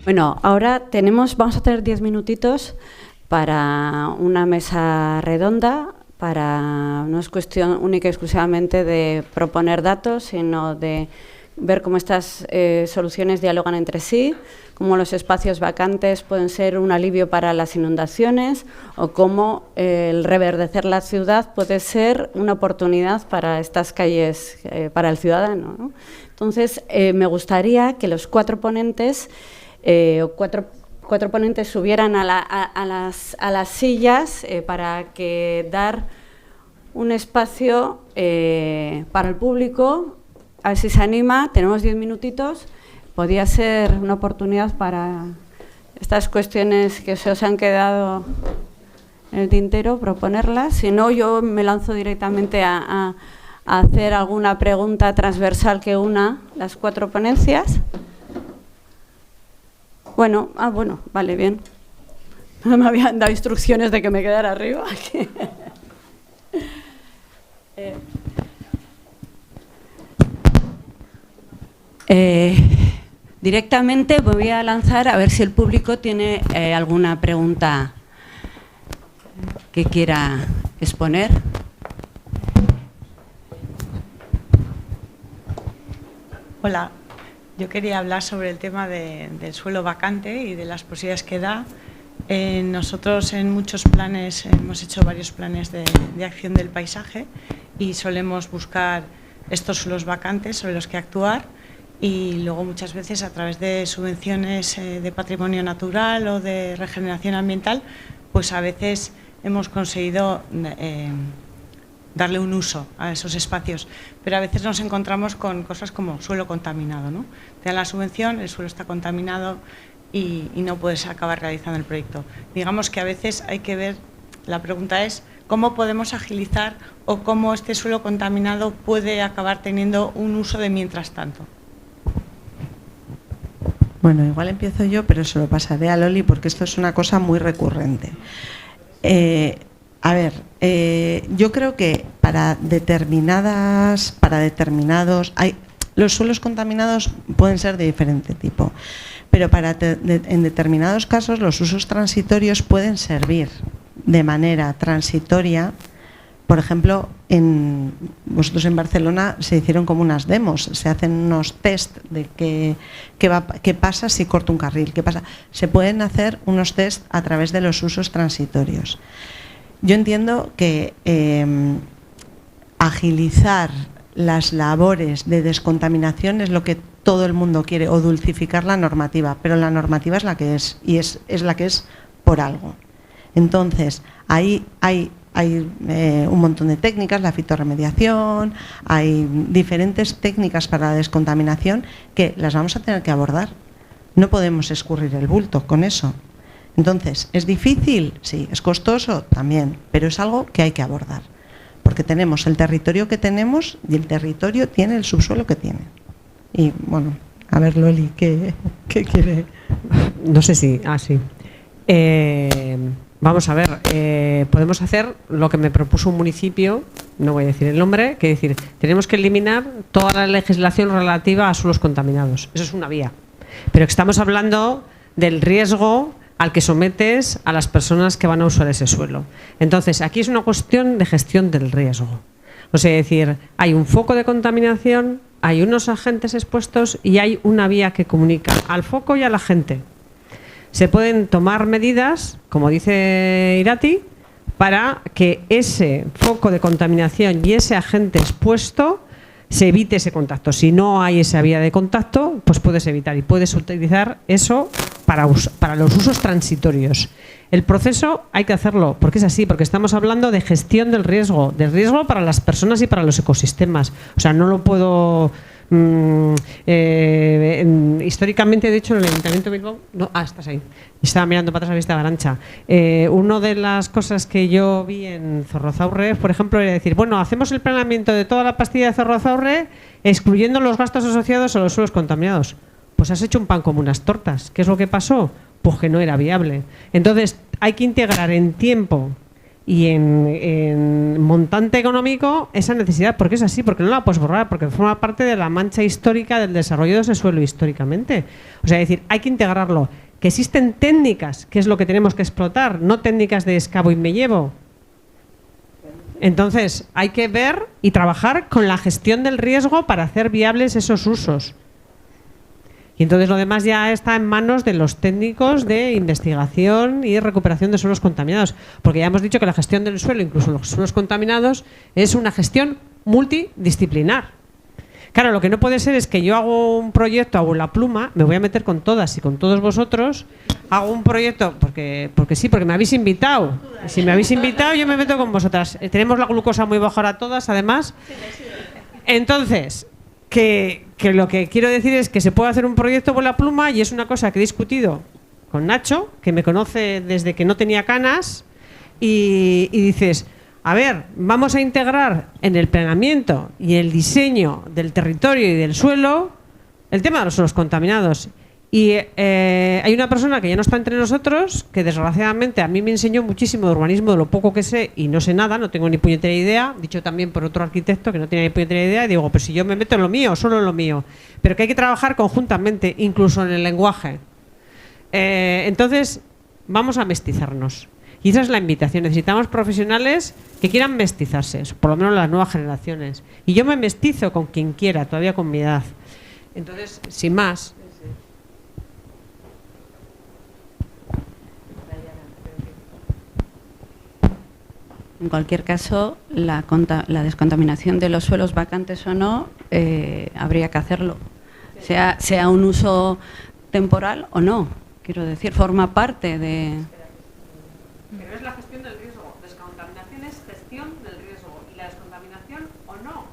Bueno, ahora vamos a tener 10 minutitos para una mesa redonda. No es cuestión única y exclusivamente de proponer datos, sino de ver cómo estas soluciones dialogan entre sí, cómo los espacios vacantes pueden ser un alivio para las inundaciones o cómo el reverdecer la ciudad puede ser una oportunidad para estas calles, para el ciudadano, ¿no? Entonces, me gustaría que los cuatro ponentes subieran a las sillas para dar un espacio para el público. A ver si se anima. Tenemos 10 minutitos. Podría ser una oportunidad para estas cuestiones que se os han quedado en el tintero, proponerlas. Si no, yo me lanzo directamente a hacer alguna pregunta transversal que una las cuatro ponencias. Bueno, vale, bien. Me habían dado instrucciones de que me quedara arriba. Directamente me voy a lanzar a ver si el público tiene alguna pregunta que quiera exponer. Hola, yo quería hablar sobre el tema del suelo vacante y de las posibilidades que da. Nosotros en muchos planes hemos hecho varios planes de acción del paisaje y solemos buscar estos suelos vacantes sobre los que actuar, y luego muchas veces a través de subvenciones de patrimonio natural o de regeneración ambiental, pues a veces hemos conseguido darle un uso a esos espacios, pero a veces nos encontramos con cosas como suelo contaminado, ¿no? Te dan la subvención, el suelo está contaminado y no puedes acabar realizando el proyecto. Digamos que a veces hay que ver, la pregunta es cómo podemos agilizar o cómo este suelo contaminado puede acabar teniendo un uso de mientras tanto. Bueno, igual empiezo yo, pero se lo pasaré a Loli porque esto es una cosa muy recurrente. Yo creo que para determinados los suelos contaminados pueden ser de diferente tipo, pero en determinados casos los usos transitorios pueden servir de manera transitoria. Por ejemplo, vosotros en Barcelona se hicieron como unas demos, se hacen unos test de qué pasa si corto un carril, qué pasa. Se pueden hacer unos test a través de los usos transitorios. Yo entiendo que agilizar las labores de descontaminación es lo que todo el mundo quiere, o dulcificar la normativa, pero la normativa es la que es, y es la que es por algo. Entonces, ahí hay un montón de técnicas, la fitorremediación, hay diferentes técnicas para la descontaminación que las vamos a tener que abordar. No podemos escurrir el bulto con eso. Entonces, ¿es difícil? Sí. ¿Es costoso? También. Pero es algo que hay que abordar. Porque tenemos el territorio que tenemos y el territorio tiene el subsuelo que tiene. Y bueno, a ver, Loli, ¿qué quiere? No sé si... sí. Vamos a ver, podemos hacer lo que me propuso un municipio, no voy a decir el nombre, que es decir, tenemos que eliminar toda la legislación relativa a suelos contaminados. Eso es una vía. Pero estamos hablando del riesgo al que sometes a las personas que van a usar ese suelo. Entonces, aquí es una cuestión de gestión del riesgo. O sea, es decir, hay un foco de contaminación, hay unos agentes expuestos y hay una vía que comunica al foco y a la gente. Se pueden tomar medidas, como dice Irati, para que ese foco de contaminación y ese agente expuesto se evite ese contacto. Si no hay esa vía de contacto, pues puedes evitar y puedes utilizar eso para los usos transitorios. El proceso hay que hacerlo, porque es así, porque estamos hablando de gestión del riesgo para las personas y para los ecosistemas. O sea, no lo puedo... históricamente, de hecho, en el Ayuntamiento de Bilbao, estás ahí, estaba mirando para atrás a vista de Arantxa. Una de las cosas que yo vi en Zorrozaurre, por ejemplo, era decir, bueno, hacemos el planeamiento de toda la pastilla de Zorrozaurre excluyendo los gastos asociados a los suelos contaminados. Pues has hecho un pan como unas tortas. ¿Qué es lo que pasó? Pues que no era viable. Entonces hay que integrar en tiempo y en montante económico esa necesidad, porque es así, porque no la puedes borrar, porque forma parte de la mancha histórica del desarrollo de ese suelo históricamente. O sea, es decir, hay que integrarlo. Que existen técnicas, que es lo que tenemos que explotar, no técnicas de escabo y me llevo. Entonces, hay que ver y trabajar con la gestión del riesgo para hacer viables esos usos. Y entonces lo demás ya está en manos de los técnicos de investigación y recuperación de suelos contaminados. Porque ya hemos dicho que la gestión del suelo, incluso los suelos contaminados, es una gestión multidisciplinar. Claro, lo que no puede ser es que yo hago un proyecto, hago la pluma, me voy a meter con todas y con todos vosotros, hago un proyecto, porque sí, porque me habéis invitado. Y si me habéis invitado, yo me meto con vosotras. Tenemos la glucosa muy baja ahora todas, además. Entonces, que lo que quiero decir es que se puede hacer un proyecto con la pluma y es una cosa que he discutido con Nacho, que me conoce desde que no tenía canas, y dices, a ver, vamos a integrar en el planeamiento y el diseño del territorio y del suelo el tema de los suelos contaminados. Y hay una persona que ya no está entre nosotros, que desgraciadamente a mí me enseñó muchísimo de urbanismo, de lo poco que sé, y no sé nada, no tengo ni puñetera idea, dicho también por otro arquitecto que no tiene ni puñetera idea, y digo, pues si yo me meto en lo mío, solo en lo mío, pero que hay que trabajar conjuntamente, incluso en el lenguaje. Entonces, vamos a mestizarnos. Y esa es la invitación. Necesitamos profesionales que quieran mestizarse, por lo menos las nuevas generaciones. Y yo me mestizo con quien quiera, todavía con mi edad. Entonces, sin más. En cualquier caso, la descontaminación de los suelos vacantes o no, habría que hacerlo. Sea un uso temporal o no. Quiero decir, forma parte de... Pero es la gestión del riesgo. Descontaminación es gestión del riesgo. ¿Y la descontaminación o no?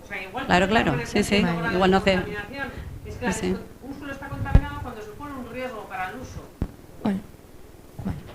O sea, igual Claro, sí. Vale. Igual no hace... Es que sí. un suelo está contaminado cuando supone un riesgo para el uso. Vale.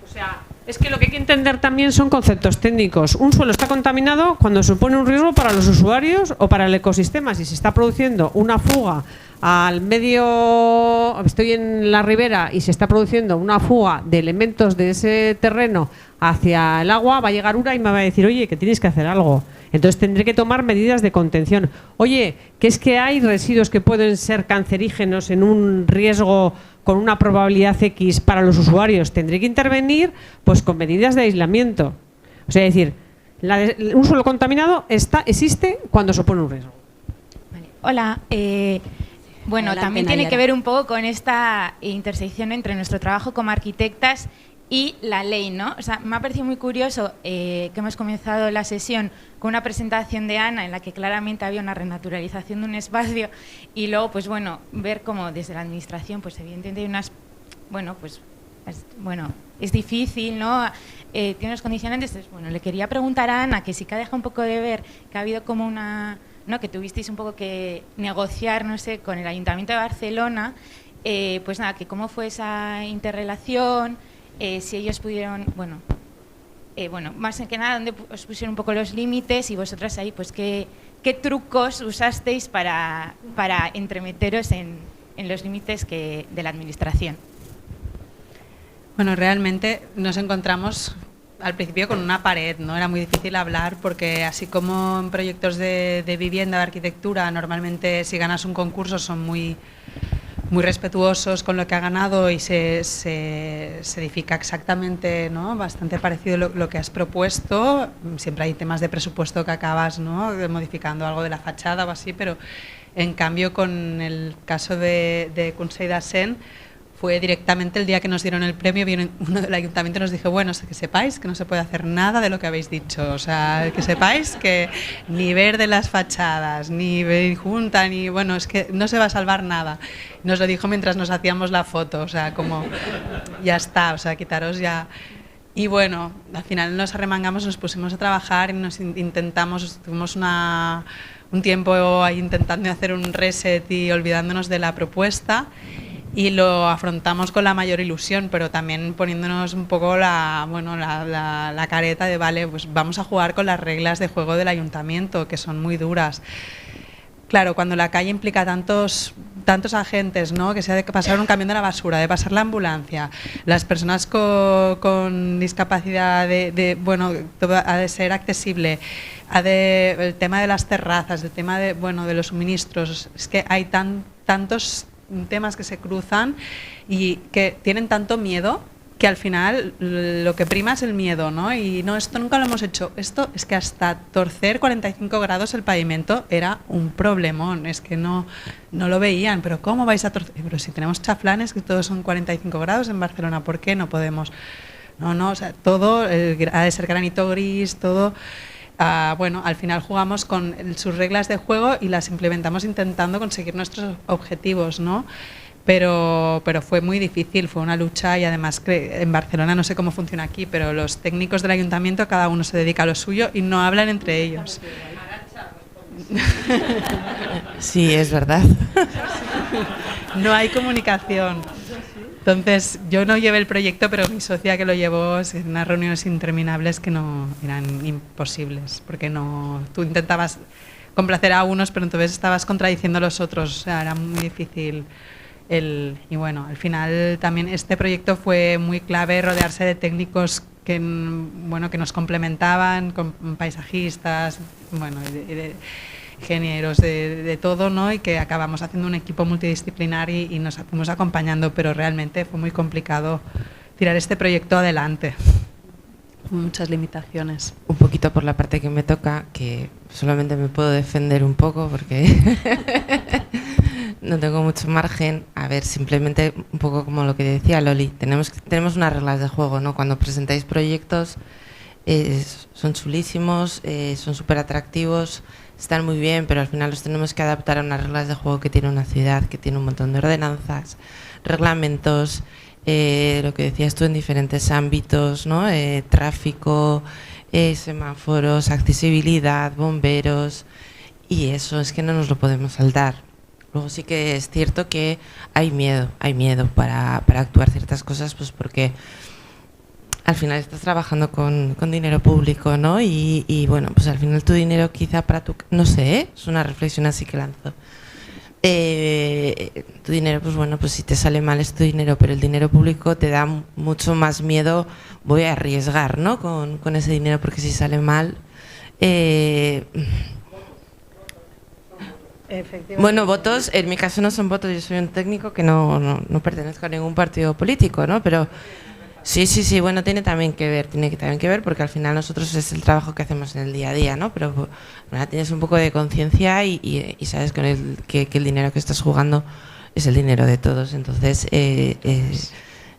O sea, es que lo que hay que entender también son conceptos técnicos. Un suelo está contaminado cuando supone un riesgo para los usuarios o para el ecosistema. Si se está produciendo una fuga al medio, estoy en la ribera y se está produciendo una fuga de elementos de ese terreno hacia el agua, va a llegar una y me va a decir, oye, que tienes que hacer algo. Entonces tendré que tomar medidas de contención. Oye, que es que hay residuos que pueden ser cancerígenos en un riesgo con una probabilidad X para los usuarios. Tendré que intervenir pues con medidas de aislamiento. O sea, es decir, un suelo contaminado existe cuando supone un riesgo. Vale. Hola. Bueno, Adelante, también tiene Nayara. que ver un poco con esta intersección entre nuestro trabajo como arquitectas y la ley, ¿no? O sea, me ha parecido muy curioso que hemos comenzado la sesión con una presentación de Ana en la que claramente había una renaturalización de un espacio y luego, pues bueno, ver cómo desde la administración, pues evidentemente hay unas, es difícil, ¿no? Tiene unos condicionantes. Entonces, bueno, le quería preguntar a Ana que sí que ha dejado un poco de ver que ha habido como una, ¿no? Que tuvisteis un poco que negociar, no sé, con el Ayuntamiento de Barcelona, pues nada, que cómo fue esa interrelación. Si ellos pudieron, más que nada, dónde os pusieron un poco los límites y vosotras ahí, pues qué trucos usasteis para entremeteros en los límites de la administración. Bueno, realmente nos encontramos al principio con una pared, ¿no? Era muy difícil hablar porque así como en proyectos de vivienda, de arquitectura, normalmente si ganas un concurso son muy respetuosos con lo que ha ganado y se edifica exactamente, ¿no? Bastante parecido lo que has propuesto. Siempre hay temas de presupuesto que acabas, ¿no? modificando algo de la fachada o así, pero en cambio con el caso de Consell d'Assent fue directamente el día que nos dieron el premio, vino uno del ayuntamiento y nos dijo, bueno, que sepáis que no se puede hacer nada de lo que habéis dicho, o sea, que sepáis que ni ver de las fachadas, ni junta, ni, bueno, es que no se va a salvar nada. Nos lo dijo mientras nos hacíamos la foto, o sea, como, ya está, o sea, quitaros ya. Y bueno, al final nos arremangamos, nos pusimos a trabajar y nos estuvimos un tiempo ahí intentando hacer un reset y olvidándonos de la propuesta. Y lo afrontamos con la mayor ilusión, pero también poniéndonos un poco la careta de, vale, pues vamos a jugar con las reglas de juego del ayuntamiento, que son muy duras. Claro, cuando la calle implica tantos tantos agentes, ¿no? Que sea de pasar un camión de la basura, de pasar la ambulancia, las personas con discapacidad, bueno, todo ha de ser accesible, el tema de las terrazas, el tema de los suministros, es que hay tantos temas que se cruzan y que tienen tanto miedo que al final lo que prima es el miedo, ¿no? Y no, esto nunca lo hemos hecho. Esto es que hasta torcer 45 grados el pavimento era un problemón, es que no lo veían, pero ¿cómo vais a torcer? Pero si tenemos chaflanes que todos son 45 grados en Barcelona, ¿por qué no podemos? No, o sea, todo ha de ser granito gris, todo. Bueno, al final jugamos con sus reglas de juego y las implementamos intentando conseguir nuestros objetivos, ¿no? Pero fue muy difícil, fue una lucha y además en Barcelona no sé cómo funciona aquí, pero los técnicos del ayuntamiento cada uno se dedica a lo suyo y no hablan entre ellos. Sí, es verdad. No hay comunicación. Entonces, yo no llevé el proyecto, pero mi socia que lo llevó, en unas reuniones interminables que no eran imposibles, porque tú intentabas complacer a unos, pero entonces estabas contradiciendo a los otros, o sea, era muy difícil. Y bueno, al final también este proyecto fue muy clave, rodearse de técnicos que nos complementaban, con paisajistas, de ingenieros, de todo, ¿no? Y que acabamos haciendo un equipo multidisciplinar y nos fuimos acompañando, pero realmente fue muy complicado tirar este proyecto adelante. Muchas limitaciones. Un poquito por la parte que me toca, que solamente me puedo defender un poco porque no tengo mucho margen. A ver, simplemente un poco como lo que decía Loli, tenemos unas reglas de juego, ¿no? Cuando presentáis proyectos son chulísimos, son súper atractivos, están muy bien, pero al final los tenemos que adaptar a unas reglas de juego que tiene una ciudad, que tiene un montón de ordenanzas, reglamentos, lo que decías tú en diferentes ámbitos, ¿no? Tráfico, semáforos, accesibilidad, bomberos, y eso es que no nos lo podemos saltar. Luego sí que es cierto que hay miedo para actuar ciertas cosas, pues porque al final estás trabajando con dinero público, ¿no? Y bueno, pues al final tu dinero quizá para tu... No sé, es una reflexión así que lanzo. Tu dinero, pues bueno, pues si te sale mal es tu dinero, pero el dinero público te da mucho más miedo, voy a arriesgar, ¿no? Con ese dinero, porque si sale mal... Bueno, votos, en mi caso no son votos, yo soy un técnico que no pertenezco a ningún partido político, ¿no? Pero sí, bueno, tiene también que ver porque al final nosotros es el trabajo que hacemos en el día a día, ¿no? Pero bueno, tienes un poco de conciencia y sabes que el dinero que estás jugando es el dinero de todos, entonces es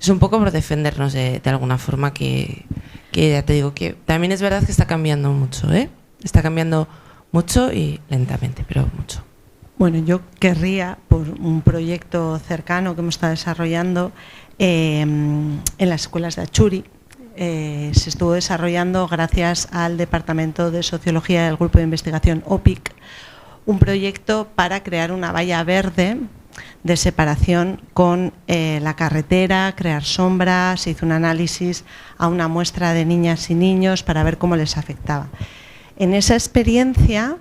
un poco por defendernos de alguna forma que ya te digo que también es verdad que está cambiando mucho, ¿eh? Está cambiando mucho y lentamente, pero mucho. Bueno, yo querría, por un proyecto cercano que hemos estado desarrollando en las escuelas de Achuri, se estuvo desarrollando gracias al Departamento de Sociología del Grupo de Investigación OPIC, un proyecto para crear una valla verde de separación con la carretera, crear sombras, se hizo un análisis a una muestra de niñas y niños para ver cómo les afectaba. En esa experiencia,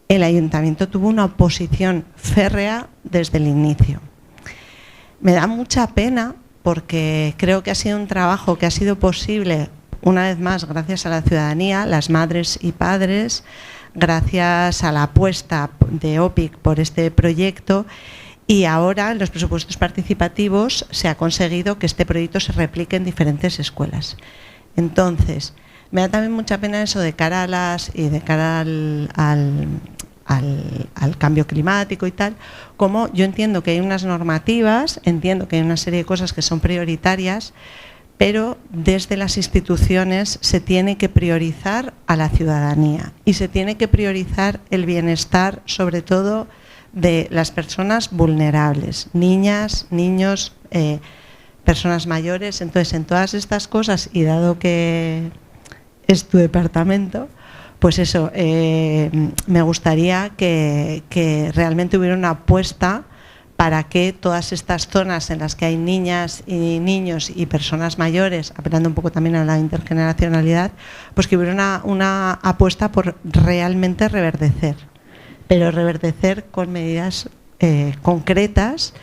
el ayuntamiento tuvo una oposición férrea desde el inicio. Me da mucha pena porque creo que ha sido un trabajo que ha sido posible, una vez más, gracias a la ciudadanía, las madres y padres, gracias a la apuesta de OPIC por este proyecto, y ahora en los presupuestos participativos se ha conseguido que este proyecto se replique en diferentes escuelas. Entonces, me da también mucha pena eso de cara al cambio climático y tal, como yo entiendo que hay unas normativas, entiendo que hay una serie de cosas que son prioritarias, pero desde las instituciones se tiene que priorizar a la ciudadanía y se tiene que priorizar el bienestar, sobre todo de las personas vulnerables, niñas, niños, personas mayores. Entonces, en todas estas cosas, y dado que es tu departamento, pues eso, me gustaría que realmente hubiera una apuesta para que todas estas zonas en las que hay niñas y niños y personas mayores, apelando un poco también a la intergeneracionalidad, pues que hubiera una apuesta por realmente reverdecer, pero reverdecer con medidas concretas.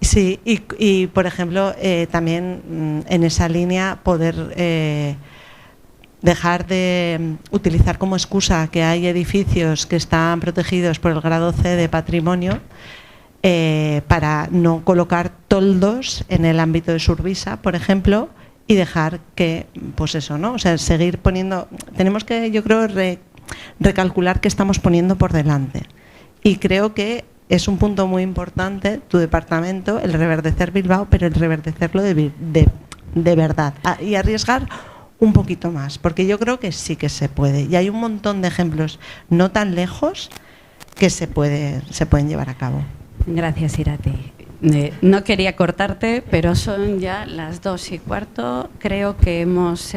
Sí, y por ejemplo, también en esa línea poder dejar de utilizar como excusa que hay edificios que están protegidos por el grado C de patrimonio para no colocar toldos en el ámbito de Survisa, por ejemplo, y dejar que, pues eso, ¿no? O sea, seguir poniendo, tenemos que, yo creo, recalcular qué estamos poniendo por delante. Y creo que es un punto muy importante, tu departamento, el reverdecer Bilbao, pero el reverdecerlo de verdad. Y arriesgar un poquito más, porque yo creo que sí que se puede. Y hay un montón de ejemplos no tan lejos que se pueden llevar a cabo. Gracias, Irati. No quería cortarte, pero son ya las 2:15. Creo que hemos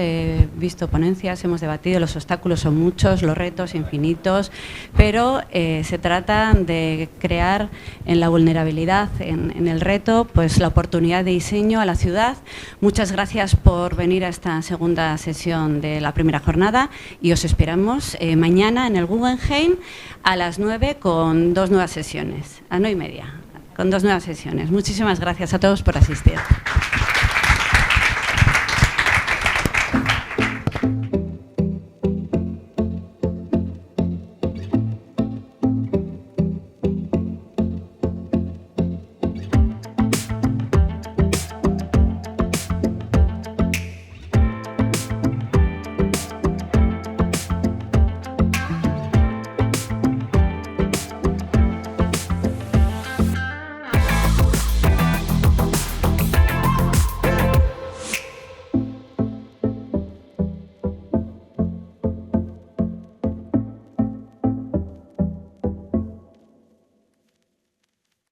visto ponencias, hemos debatido, los obstáculos son muchos, los retos infinitos, pero se trata de crear en la vulnerabilidad, en el reto, pues la oportunidad de diseño a la ciudad. Muchas gracias por venir a esta segunda sesión de la primera jornada y os esperamos mañana en el Guggenheim a las 9 con 2 nuevas sesiones, a 9:30. Con 2 nuevas sesiones. Muchísimas gracias a todos por asistir.